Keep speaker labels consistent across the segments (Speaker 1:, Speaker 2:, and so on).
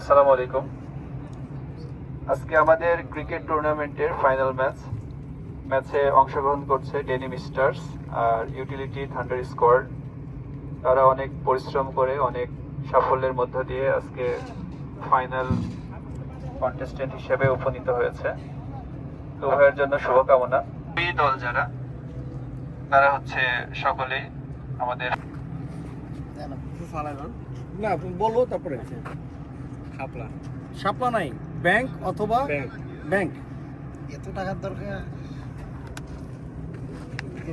Speaker 1: আসসালামু আলাইকুম। আজকে আমাদের ক্রিকেট টুর্নামেন্টের ফাইনাল ম্যাচে অংশগ্রহণ করছে ডেনিম স্টার্স আর ইউটিলিটি থান্ডার স্কোয়াড। তারা অনেক পরিশ্রম করে অনেক সাফল্যের মধ্য দিয়ে আজকে ফাইনাল কন্টেস্টেন্ট হিসেবে উপনীত হয়েছে। তো উভয়ের জন্য শুভকামনা। এই দল যারা তারা হচ্ছে সকলেই আমাদের
Speaker 2: না তুমি বলো তারপরে শাপলা শাপলা নাই ব্যাংক অথবা ব্যাংক
Speaker 3: এত টাকার দরকার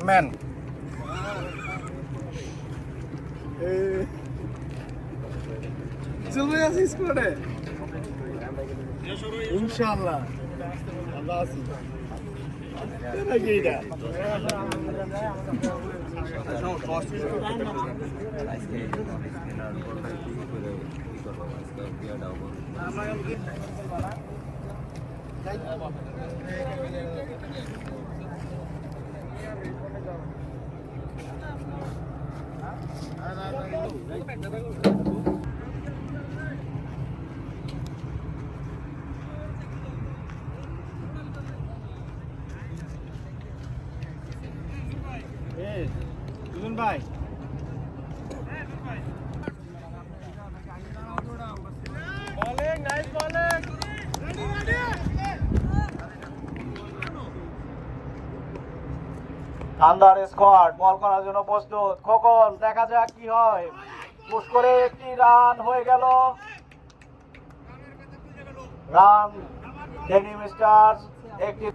Speaker 2: ম্যান
Speaker 3: চলবে আছে স্কোয়াডে ইনশাআল্লাহ আল্লাহ আছি এটা কি এটা ভাই bowling nice bowling
Speaker 2: thunder squad bowl করার জন্য প্রস্তুত। খোকন দেখা যাক কি হয়। পুশ করে একটি রান হয়ে গেল। রান ডেনিম স্টার্স একটি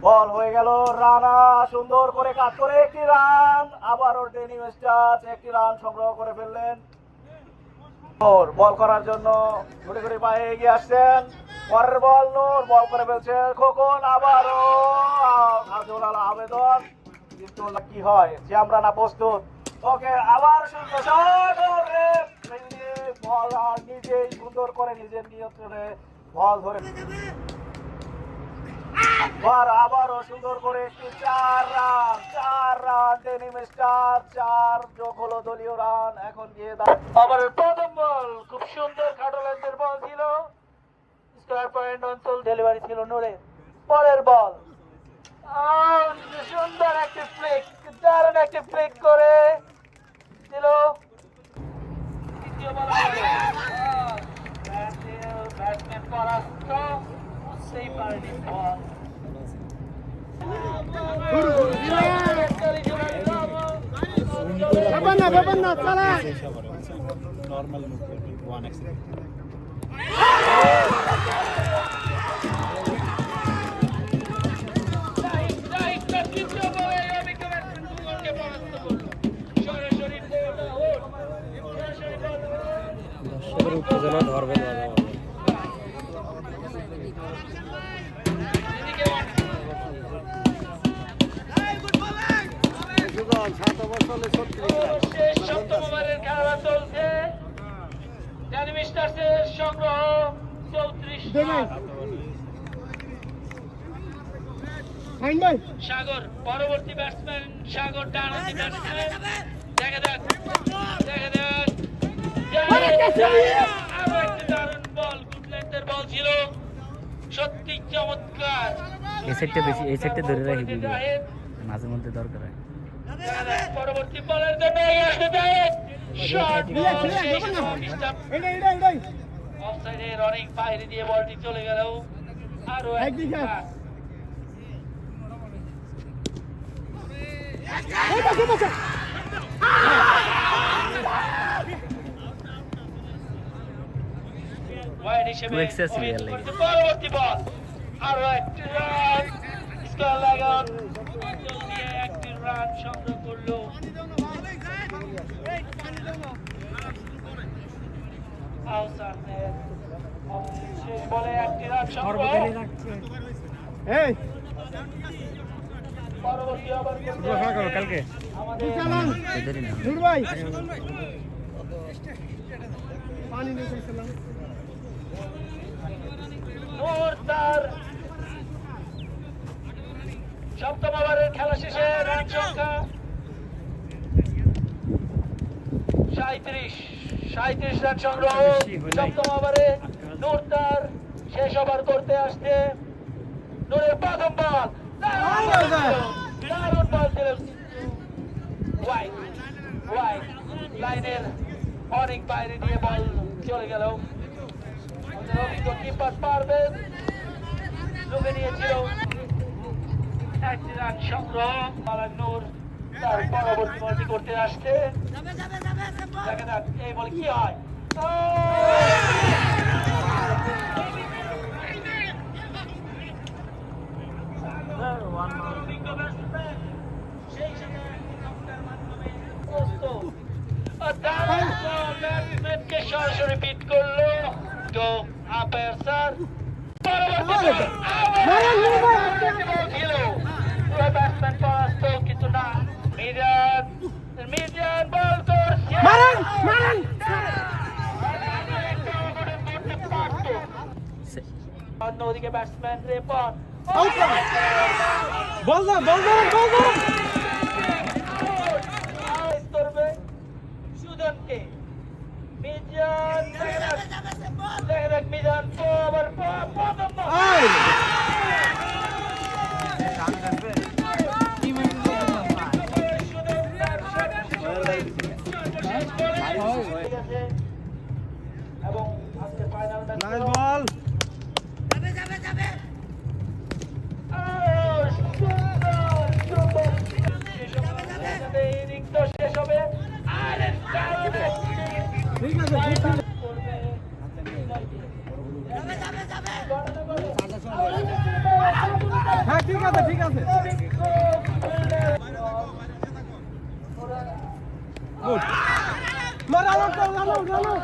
Speaker 2: বল হয়ে গেল। রানা সুন্দর করে কাট করে একটি রান। আবারও ডেনিম স্টার্স একটি রান সংগ্রহ করে ফেললেন। বল করার জন্য ঘুরে ঘুরে পায়ে এগিয়ে আসছেন। পরের বল নূর বল করে ফেলছে খোকন। আবারও নাজুল আল আবেদন কিন্তু কি হয় যে আমরা না প্রস্তুত। ওকে আবার সুন্দর শট বল আর নিজেই সুন্দর করে নিজের নিয়ন্ত্রণে বল ধরে আবারও সুন্দর করে একটি চার রান ডেনিম স্টার 4 যোগ হলো দলীয় রান। এখন গিয়ে আবার প্রথম বল খুব সুন্দর খাটো লেন্থের বল ছিল। স্কয়ার পয়েন্ট অঞ্চল ডেলিভারি ছিল নূরের। পরের বল সুন্দর একটি ফ্লিক দারুণ একটি ফ্লিক করে দিল। দ্বিতীয় বল ব্যাটসম্যান পরাস্ত সেই পারেনি বল
Speaker 3: নরমাল ওয়ান এক্সেল
Speaker 2: উত্তেজনা ধরবে
Speaker 4: সপ্তম ওভারের খেলা চলছে। ডেনিম স্টার্সের সংগ্রহ 34 রান। সাগর পরবর্তী ব্যাটসম্যান সাগর ডানহাতি ব্যাটসম্যান। দেখা যাক আরো একটি দারুণ বল গুড লেন্থের বল ছিল। সত্যি চমৎকার।
Speaker 5: এই সেটটা ধরে রাখি মাঝে মধ্যে দরকার হয়।
Speaker 4: পরবর্তী বলের জন্য শর্ট অফসাইডে রানিং বাইরে দিয়ে বলটি চলে গেল। আরো ওয়াইড হিসেবে পরবর্তী বল আরো একটি রান। স্কোর লাগান দিয়ে একটি রান সংগ্রহ করলো। শেষ বলে একটি রান সংগ্রহ। পরবর্তী ওভার
Speaker 5: কালকে
Speaker 4: তার সপ্তম ওভারের খেলা শেষে রান সংখ্যা 37 রান সংগ্রহ সপ্তম ওভারে। নূর তার শেষ ওভার করতে আসছে। নূরের প্রথম বল, দারুণ বল ছিল, ওয়াইড ওয়াইড লাইনের অনেক বাইরে দিয়ে বল চলে গেল। আমাদের অভিজ্ঞ কিপার পারবেন লুকে নিয়েছিল একটি রান সংগ্রহ। মালাক নূর তার পরবর্তী বলটি করতে আসছে। দেখা যাক এই বল কি হয়। ব্যাটসম্যানকে সরাসরি পিট করলো তো আম্পায়ার স্যার। ব্যাটসম্যান পরাস্ত কিন্তু না, মিজান বল করছে, অন্যদিকে ব্যাটসম্যান রেপন করবে সুজনকে। মিজান দেখা যাক মিজান আবার প্রথম এবং আজকে ফাইনালটা
Speaker 3: বল
Speaker 4: শেষ হবে।
Speaker 3: ঠিক আছে হ্যাঁ ঠিক আছে ঠিক আছে গুড মারালো মারালো মারালো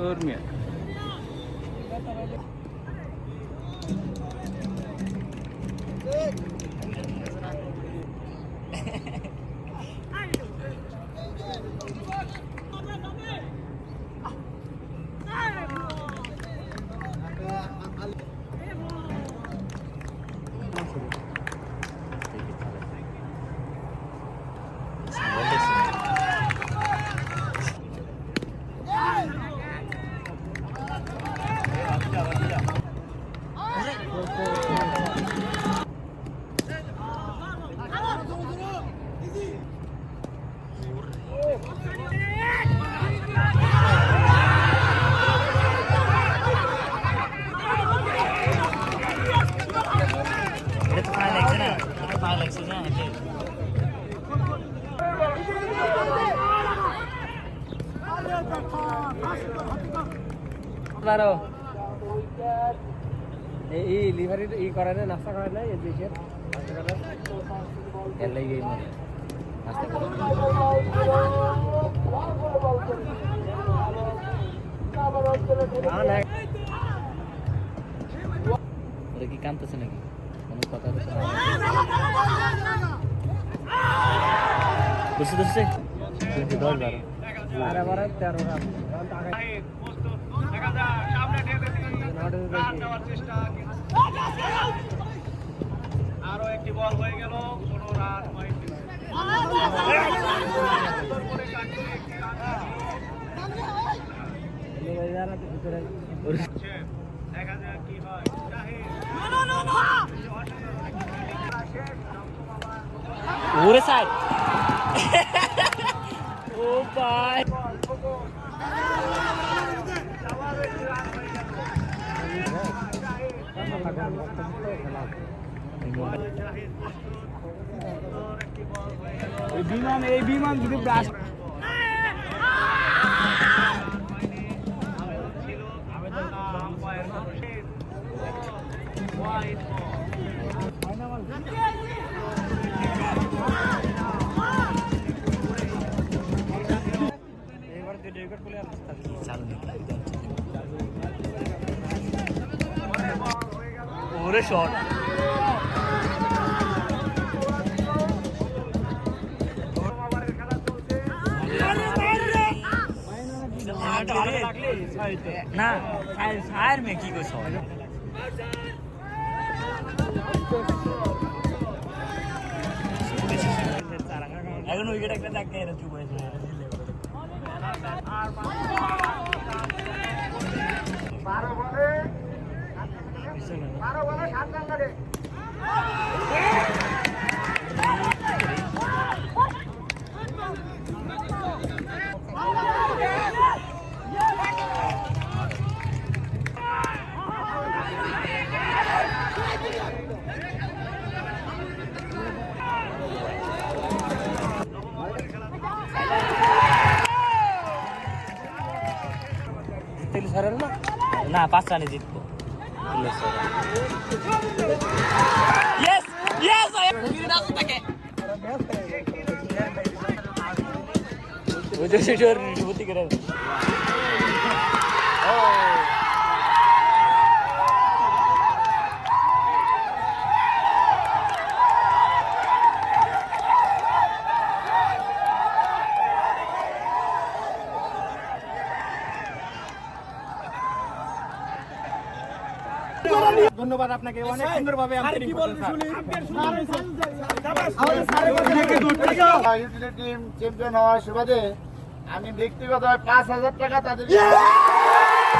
Speaker 5: और मिया
Speaker 6: বারো এই লিভারি ই করে না, নাস্তা করে না এই দেশের এর লাগে নাস্তা করে ওরা কি কাঁদতেছে নাকি কোনো কথা বুঝতে বুঝতে 10-12 আর আবার 13 রান
Speaker 2: আরো একটি বল হয়ে গেল, কোনো রান হয়নি। দেখা যাক কি হয়।
Speaker 5: ওরে সাইড ও ভাই
Speaker 3: এই বিমান যদি ব্লাস্ট
Speaker 5: ওরে শট না সায়ের মে কি করছ এখন উইকেট একটা থাকে এরা চুপ হয়েছে না 5 রানে জিতবো ইয়েস ইয়েস ওই যে সেটার রিপোর্ট করে
Speaker 3: ধন্যবাদ আপনাকে অনেক সুন্দরভাবে
Speaker 2: ইউটিলিটি টিম চ্যাম্পিয়ন হওয়ার সুবাদে আমি ব্যক্তিগতভাবে 5,000 টাকা তাদের
Speaker 3: চ্যাম্পিয়ন